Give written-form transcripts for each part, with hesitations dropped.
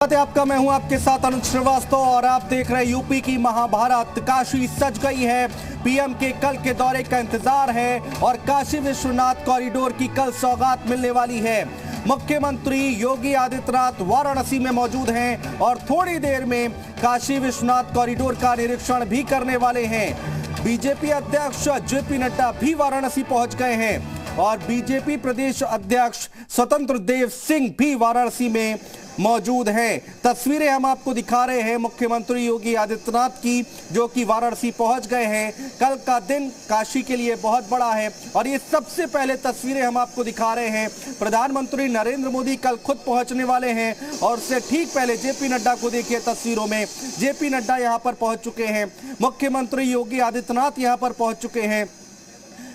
आपका मैं हूं आपके साथ अनुज श्रीवास्तव और आप देख रहे हैं यूपी की महाभारत। काशी सज गई है, पीएम के कल के दौरे का इंतजार है और काशी विश्वनाथ कॉरिडोर की कल सौगात मिलने वाली है। मुख्यमंत्री योगी आदित्यनाथ वाराणसी में मौजूद हैं और थोड़ी देर में काशी विश्वनाथ कॉरिडोर का निरीक्षण भी करने वाले हैं। बीजेपी अध्यक्ष जेपी नड्डा भी वाराणसी पहुंच गए हैं और बीजेपी प्रदेश अध्यक्ष स्वतंत्र देव सिंह भी वाराणसी में मौजूद हैं। तस्वीरें हम आपको दिखा रहे हैं मुख्यमंत्री योगी आदित्यनाथ की, जो कि वाराणसी पहुंच गए हैं। कल का दिन काशी के लिए बहुत बड़ा है और ये सबसे पहले तस्वीरें हम आपको दिखा रहे हैं। प्रधानमंत्री नरेंद्र मोदी कल खुद पहुंचने वाले हैं और उससे ठीक पहले जेपी नड्डा को देखिए तस्वीरों में। जेपी नड्डा यहां पर पहुंच चुके हैं, मुख्यमंत्री योगी आदित्यनाथ यहां पर पहुंच चुके हैं,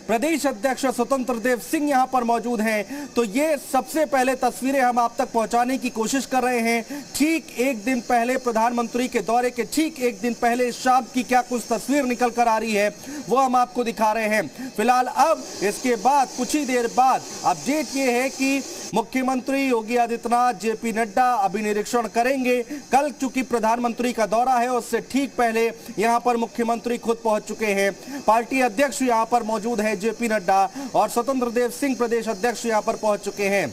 प्रदेश अध्यक्ष स्वतंत्र देव सिंह यहां पर मौजूद हैं। तो ये सबसे पहले तस्वीरें हम आप तक पहुंचाने की कोशिश कर रहे हैं। ठीक एक दिन पहले प्रधानमंत्री के दौरे के ठीक एक दिन पहले शाम की क्या कुछ तस्वीर निकल कर आ रही है वो हम आपको दिखा रहे हैं। फिलहाल अब इसके बाद कुछ ही देर बाद अपडेट ये है कि मुख्यमंत्री योगी आदित्यनाथ जेपी नड्डा अभी निरीक्षण करेंगे। कल चूंकि प्रधानमंत्री का दौरा है उससे ठीक पहले यहां पर मुख्यमंत्री खुद पहुंच चुके हैं। पार्टी अध्यक्ष यहां पर मौजूद है जेपी नड्डा और स्वतंत्र देव सिंह प्रदेश अध्यक्ष यहां पर पहुंच चुके हैं।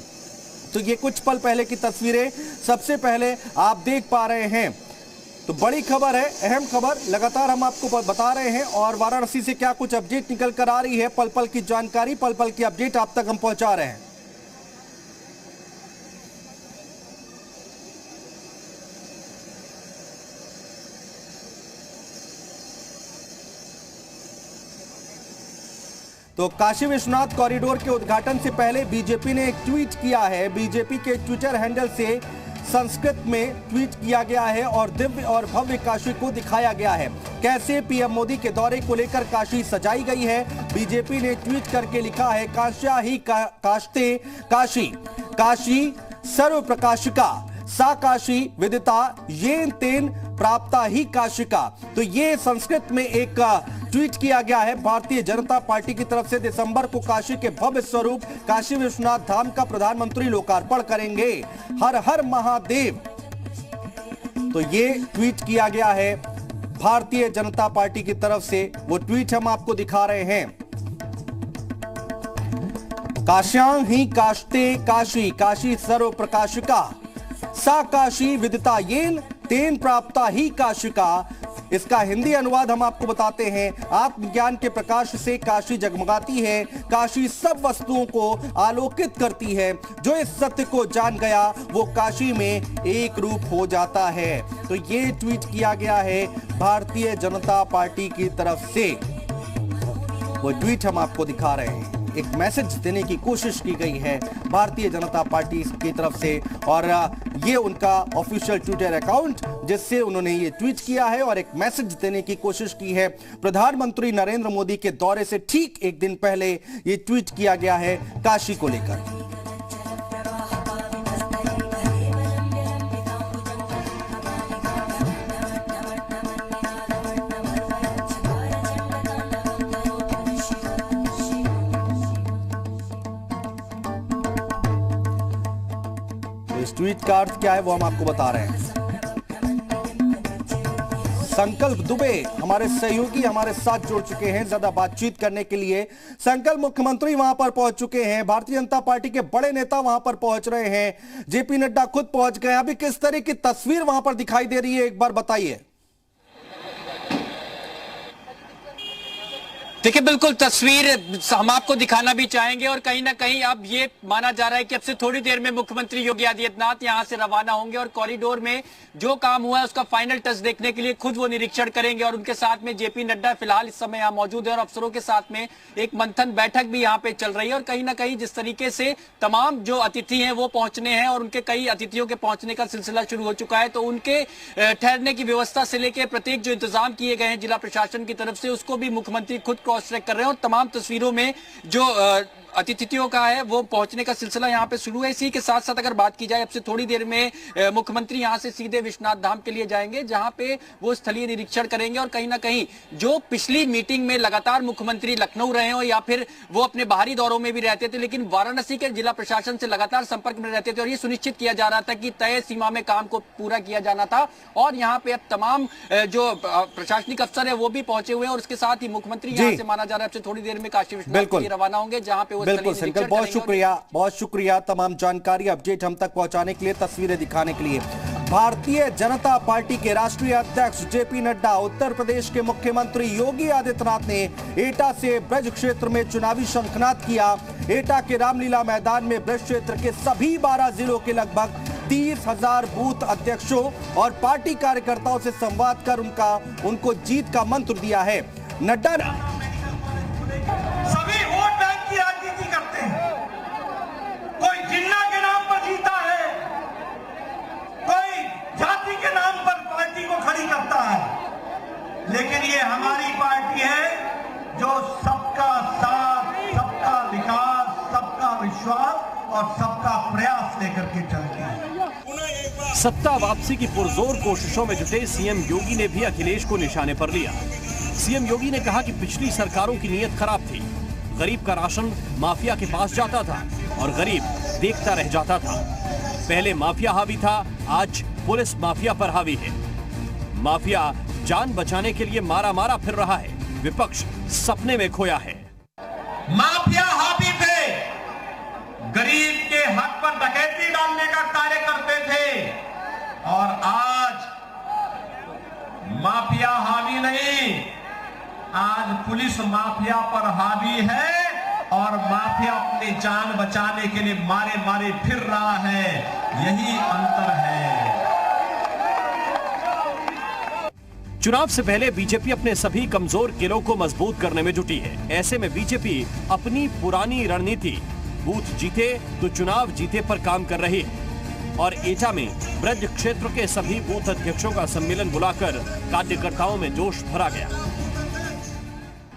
तो ये कुछ पल पहले की तस्वीरें सबसे पहले आप देख पा रहे हैं। तो बड़ी खबर है, अहम खबर लगातार हम आपको बता रहे हैं और वाराणसी से क्या कुछ अपडेट निकल कर आ रही है, पल पल की जानकारी, पल पल की अपडेट आप तक हम पहुंचा रहे हैं। तो काशी विश्वनाथ कॉरिडोर के उद्घाटन से पहले बीजेपी ने एक ट्वीट किया है। बीजेपी के ट्विटर हैंडल से संस्कृत में ट्वीट किया गया है और दिव्य और भव्य काशी को दिखाया गया है। कैसे पीएम मोदी के दौरे को लेकर काशी सजाई गई है। बीजेपी ने ट्वीट करके लिखा है, काश्या ही काशते काशी, काशी सर्व प्रकाशिका, सा काशी विदिता येन तेन प्राप्ता ही काशिका। तो ये संस्कृत में एक ट्वीट किया गया है। भारतीय जनता पार्टी की तरफ से दिसंबर को काशी के भव्य स्वरूप काशी विश्वनाथ धाम का प्रधानमंत्री लोकार्पण करेंगे। हर हर महादेव। तो ये ट्वीट किया गया है भारतीय जनता पार्टी की तरफ से, वो ट्वीट हम आपको दिखा रहे हैं। काश्यां ही काशते काशी, काशी सर्व प्रकाशिका, सा काशी विदिता येन तेन प्राप्ता ही काशिका। इसका हिंदी अनुवाद हम आपको बताते हैं। आत्मज्ञान के प्रकाश से काशी जगमगाती है, काशी सब वस्तुओं को आलोकित करती है। जो इस सत्य को जान गया वो काशी में एक रूप हो जाता है। तो ये ट्वीट किया गया है भारतीय जनता पार्टी की तरफ से, वो ट्वीट हम आपको दिखा रहे हैं। एक मैसेज देने की कोशिश की गई है भारतीय जनता पार्टी की तरफ से और ये उनका ऑफिशियल ट्विटर अकाउंट जिससे उन्होंने ये ट्वीट किया है और एक मैसेज देने की कोशिश की है। प्रधानमंत्री नरेंद्र मोदी के दौरे से ठीक एक दिन पहले ये ट्वीट किया गया है काशी को लेकर। इस ट्वीट का अर्थ क्या है वो हम आपको बता रहे हैं। संकल्प दुबे हमारे सहयोगी हमारे साथ जुड़ चुके हैं ज्यादा बातचीत करने के लिए। संकल्प, मुख्यमंत्री वहां पर पहुंच चुके हैं, भारतीय जनता पार्टी के बड़े नेता वहां पर पहुंच रहे हैं, जेपी नड्डा खुद पहुंच गए। अभी किस तरह की तस्वीर वहां पर दिखाई दे रही है, एक बार बताइए। देखिए, बिल्कुल तस्वीर हम आपको दिखाना भी चाहेंगे और कहीं ना कहीं अब ये माना जा रहा है कि अब से थोड़ी देर में मुख्यमंत्री योगी आदित्यनाथ यहां से रवाना होंगे और कॉरिडोर में जो काम हुआ है उसका फाइनल टच देखने के लिए खुद वो निरीक्षण करेंगे और उनके साथ में जेपी नड्डा फिलहाल इस समय यहां मौजूद है और अफसरों के साथ में एक मंथन बैठक भी यहां पे चल रही है। और कहीं ना कहीं जिस तरीके से तमाम जो अतिथि हैं वो पहुंचने हैं और उनके कई अतिथियों के पहुंचने का सिलसिला शुरू हो चुका है, तो उनके ठहरने की व्यवस्था से लेकर प्रत्येक जो इंतजाम किए गए हैं जिला प्रशासन की तरफ से उसको भी मुख्यमंत्री खुद क्रॉस चेक कर रहे हैं। और तमाम तस्वीरों में जो अतिथियों का है वो पहुंचने का सिलसिला यहाँ पे शुरू है। इसी के साथ साथ अगर बात की जाए, अब से थोड़ी देर में मुख्यमंत्री यहाँ से सीधे विश्वनाथ धाम के लिए जाएंगे, जहां पे वो स्थलीय निरीक्षण करेंगे और कहीं ना कहीं जो पिछली मीटिंग में लगातार मुख्यमंत्री लखनऊ रहे हो या फिर वो अपने बाहरी दौरों में भी रहते थे, लेकिन वाराणसी के जिला प्रशासन से लगातार संपर्क में रहते थे और ये सुनिश्चित किया जा रहा था कि तय सीमा में काम को पूरा किया जाना था। और यहाँ पे अब तमाम जो प्रशासनिक अफसर है वो भी पहुंचे हुए हैं और उसके साथ ही मुख्यमंत्री यहाँ से माना जा रहा है अब से थोड़ी देर में काशी विश्वनाथ के लिए रवाना होंगे, जहां पे वो बिल्कुल शंकर, बहुत शुक्रिया तमाम जानकारी अपडेट हम तक पहुंचाने के लिए, तस्वीरें दिखाने के लिए। भारतीय जनता पार्टी के राष्ट्रीय अध्यक्ष जेपी नड्डा, उत्तर प्रदेश के मुख्यमंत्री योगी आदित्यनाथ ने एटा से ब्रज क्षेत्र में चुनावी शंखनाद किया। एटा के रामलीला मैदान में ब्रज क्षेत्र के सभी 12 जिलों के लगभग 30,000 बूथ अध्यक्षों और पार्टी कार्यकर्ताओं से संवाद कर उनको जीत का मंत्र दिया है। नड्डा सभी वोट बैंक की राजनीति करते हैं। कोई जिन्ना के नाम पर जीता है, कोई जाति के नाम पर पार्टी को खड़ी करता है, लेकिन ये हमारी पार्टी है जो सबका साथ, सबका विकास, सबका विश्वास और सबका प्रयास लेकर के चलती है। सत्ता वापसी की पुरजोर कोशिशों में जुटे सीएम योगी ने भी अखिलेश को निशाने पर लिया। सीएम योगी ने कहा कि पिछली सरकारों की नीयत खराब थी, गरीब का राशन माफिया के पास जाता था और गरीब देखता रह जाता था। पहले माफिया हावी था, आज पुलिस माफिया पर हावी है। माफिया जान बचाने के लिए मारा मारा फिर रहा है, विपक्ष सपने में खोया है। माफिया हावी थे, गरीब के हक पर डकैती डालने का कार्य करते थे, और आज माफिया हावी नहीं, आज पुलिस माफिया पर हावी है और माफिया अपनी जान बचाने के लिए मारे मारे फिर रहा है। यही अंतर है। चुनाव से पहले बीजेपी अपने सभी कमजोर किलों को मजबूत करने में जुटी है। ऐसे में बीजेपी अपनी पुरानी रणनीति बूथ जीते तो चुनाव जीते पर काम कर रही है और एटा में ब्रज क्षेत्र के सभी बूथ अध्यक्षों का सम्मेलन बुलाकर कार्यकर्ताओं में जोश भरा गया।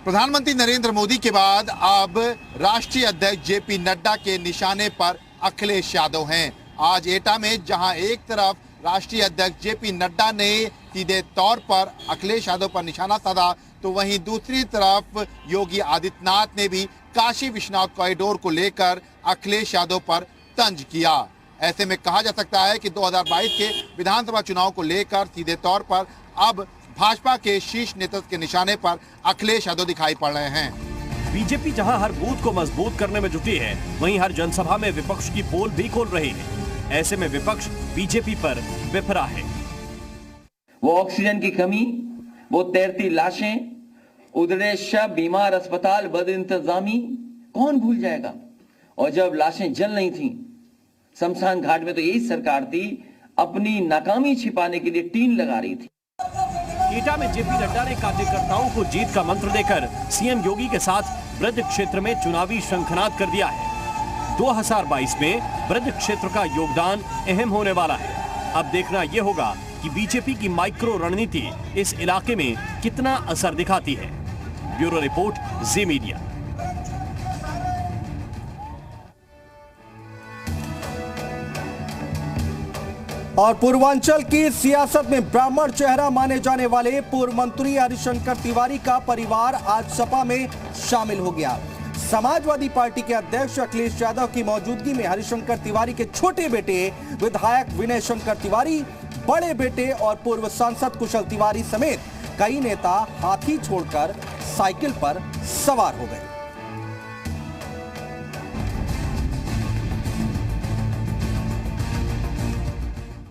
प्रधानमंत्री नरेंद्र मोदी के बाद अब राष्ट्रीय अध्यक्ष जेपी नड्डा के निशाने पर अखिलेश यादव हैं। आज एटा में जहां एक तरफ राष्ट्रीय अध्यक्ष जेपी नड्डा ने सीधे तौर पर अखिलेश यादव पर निशाना साधा, तो वहीं दूसरी तरफ योगी आदित्यनाथ ने भी काशी विश्वनाथ कॉरिडोर को लेकर अखिलेश यादव पर तंज किया। ऐसे में कहा जा सकता है कि 2022 के विधानसभा चुनाव को लेकर सीधे तौर पर अब भाजपा के शीर्ष नेतृत्व के निशाने पर अखिलेश यादव दिखाई पड़ रहे हैं। बीजेपी जहां हर बूथ को मजबूत करने में जुटी है, वहीं हर जनसभा में विपक्ष की पोल भी खोल रही है। ऐसे में विपक्ष बीजेपी पर विफरा है। वो ऑक्सीजन की कमी, वो तैरती लाशें, उधड़े शव, बीमार अस्पताल, बद इंतजामी कौन भूल जाएगा। और जब लाशें जल रही थी शमशान घाट में, तो यही सरकार थी अपनी नाकामी छिपाने के लिए टीन लगा रही थी। एटा में जेपी नड्डा ने कार्यकर्ताओं को जीत का मंत्र देकर सीएम योगी के साथ ब्रज क्षेत्र में चुनावी शंखनाद कर दिया है। 2022 में ब्रज क्षेत्र का योगदान अहम होने वाला है। अब देखना यह होगा कि बीजेपी की माइक्रो रणनीति इस इलाके में कितना असर दिखाती है। ब्यूरो रिपोर्ट, जी मीडिया। और पूर्वांचल की सियासत में ब्राह्मण चेहरा माने जाने वाले पूर्व मंत्री हरिशंकर तिवारी का परिवार आज सपा में शामिल हो गया। समाजवादी पार्टी के अध्यक्ष अखिलेश यादव की मौजूदगी में हरिशंकर तिवारी के छोटे बेटे विधायक विनय शंकर तिवारी, बड़े बेटे और पूर्व सांसद कुशल तिवारी समेत कई नेता हाथी छोड़कर साइकिल पर सवार हो गए।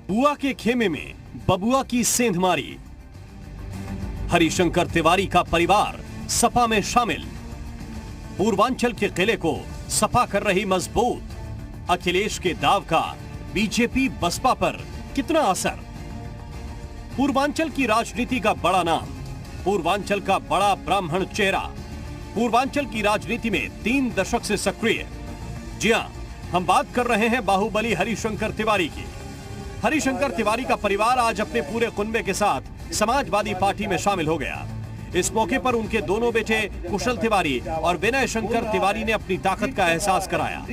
बुआ के खेमे में बबुआ की सेंधमारी। हरिशंकर तिवारी का परिवार सपा में शामिल। पूर्वांचल के किले को सपा कर रही मजबूत। अखिलेश के दाव का बीजेपी बसपा पर कितना असर। पूर्वांचल की राजनीति का बड़ा नाम, पूर्वांचल का बड़ा ब्राह्मण चेहरा, पूर्वांचल की राजनीति में 3 दशक से सक्रिय। जी हां, हम बात कर रहे हैं बाहुबली हरिशंकर तिवारी की। हरिशंकर तिवारी का परिवार आज अपने पूरे कुनबे के साथ समाजवादी पार्टी में शामिल हो गया। इस मौके पर उनके दोनों बेटे कुशल तिवारी और विनय शंकर तिवारी ने अपनी ताकत का एहसास कराया।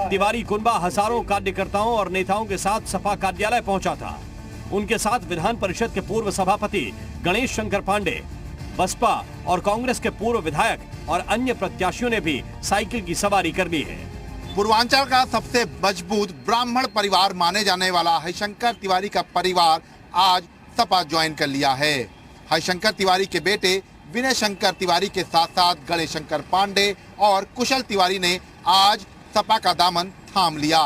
तिवारी कुनबा हजारों कार्यकर्ताओं और नेताओं के साथ सपा कार्यालय पहुंचा था। उनके साथ विधान परिषद के पूर्व सभापति गणेश शंकर पांडे, बसपा और कांग्रेस के पूर्व विधायक और अन्य प्रत्याशियों ने भी साइकिल की सवारी कर ली है। पूर्वांचल का सबसे मजबूत ब्राह्मण परिवार माने जाने वाला हरिशंकर तिवारी का परिवार आज सपा ज्वाइन कर लिया है। हरिशंकर तिवारी के बेटे विनय शंकर तिवारी के साथ साथ गणेश शंकर पांडे और कुशल तिवारी ने आज सपा का दामन थाम लिया।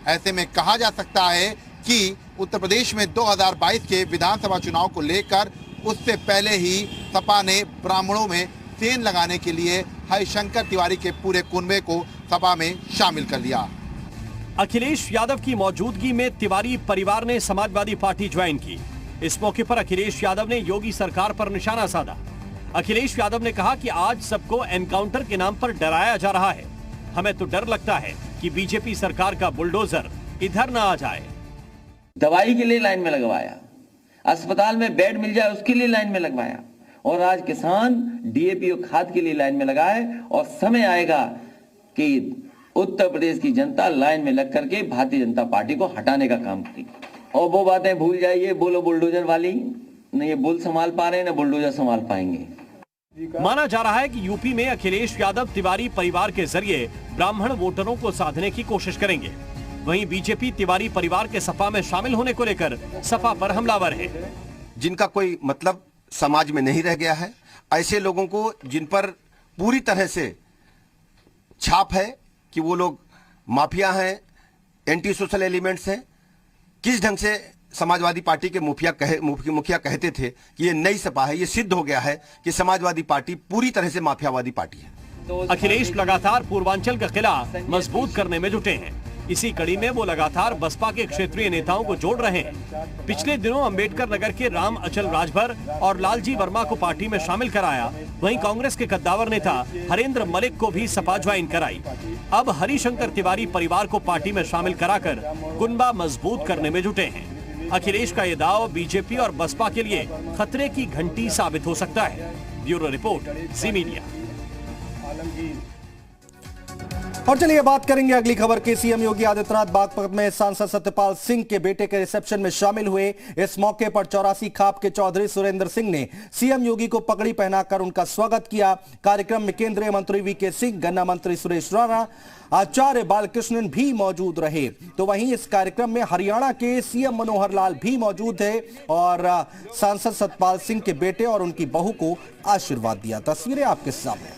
ऐसे में कहा जा सकता है कि उत्तर प्रदेश में 2022 के विधानसभा चुनाव को लेकर उससे पहले ही सपा ने ब्राह्मणों में सेंध लगाने के लिए हरिशंकर तिवारी के पूरे कुनबे को सपा में शामिल कर लिया। अखिलेश यादव की मौजूदगी में तिवारी परिवार ने समाजवादी पार्टी ज्वाइन की। इस मौके पर अखिलेश यादव ने योगी सरकार पर निशाना साधा। अखिलेश यादव ने कहा कि आज सबको एनकाउंटर के नाम पर डराया जा रहा है। हमें तो डर लगता है कि बीजेपी सरकार का बुलडोजर इधर ना आ जाए। दवाई के लिए लाइन में लगवाया, अस्पताल में बेड मिल जाए उसके लिए लाइन में लगवाया, और आज किसान डीएपी और खाद के लिए लाइन में लगाए। और समय आएगा कि उत्तर प्रदेश की जनता लाइन में लग करके भारतीय जनता पार्टी को हटाने का काम करेगी। और वो बातें भूल जाइए, बोलो बुलडोजर वाली, न ये बुल संभाल पा रहे हैं न बुलडोजर संभाल पाएंगे। माना जा रहा है कि यूपी में अखिलेश यादव तिवारी परिवार के जरिए ब्राह्मण वोटरों को साधने की कोशिश करेंगे। वहीं बीजेपी तिवारी परिवार के सपा में शामिल होने को लेकर सपा पर हमलावर है। जिनका कोई मतलब समाज में नहीं रह गया है, ऐसे लोगों को जिन पर पूरी तरह से छाप है कि वो लोग माफिया हैं, एंटी सोशल एलिमेंट्स हैं। किस ढंग से समाजवादी पार्टी के मुखिया कहते थे कि ये नई सपा है, ये सिद्ध हो गया है कि समाजवादी पार्टी पूरी तरह से माफियावादी पार्टी है। अखिलेश लगातार पूर्वांचल का किला मजबूत करने में जुटे हैं। इसी कड़ी में वो लगातार बसपा के क्षेत्रीय नेताओं को जोड़ रहे हैं। पिछले दिनों अंबेडकर नगर के राम अचल राजभर और लालजी वर्मा को पार्टी में शामिल कराया। वहीं कांग्रेस के कद्दावर नेता हरेंद्र मलिक को भी सपा ज्वाइन कराई। अब हरिशंकर तिवारी परिवार को पार्टी में शामिल कराकर कुनबा मजबूत करने में जुटे हैं। अखिलेश का ये दाव बीजेपी और बसपा के लिए खतरे की घंटी साबित हो सकता है। ब्यूरो रिपोर्ट, जी मीडिया। और चलिए बात करेंगे अगली खबर की। सीएम योगी आदित्यनाथ बागपत में सांसद सत्यपाल सिंह के बेटे के रिसेप्शन में शामिल हुए। इस मौके पर 84 खाप के चौधरी सुरेंद्र सिंह ने सीएम योगी को पगड़ी पहनाकर उनका स्वागत किया। कार्यक्रम में केंद्रीय मंत्री वीके सिंह, गन्ना मंत्री सुरेश राणा, आचार्य बालकृष्णन भी मौजूद रहे। तो वहीं इस कार्यक्रम में हरियाणा के सीएम मनोहर लाल भी मौजूद थे और सांसद सत्यपाल सिंह के बेटे और उनकी बहू को आशीर्वाद दिया। तस्वीरें आपके सामने।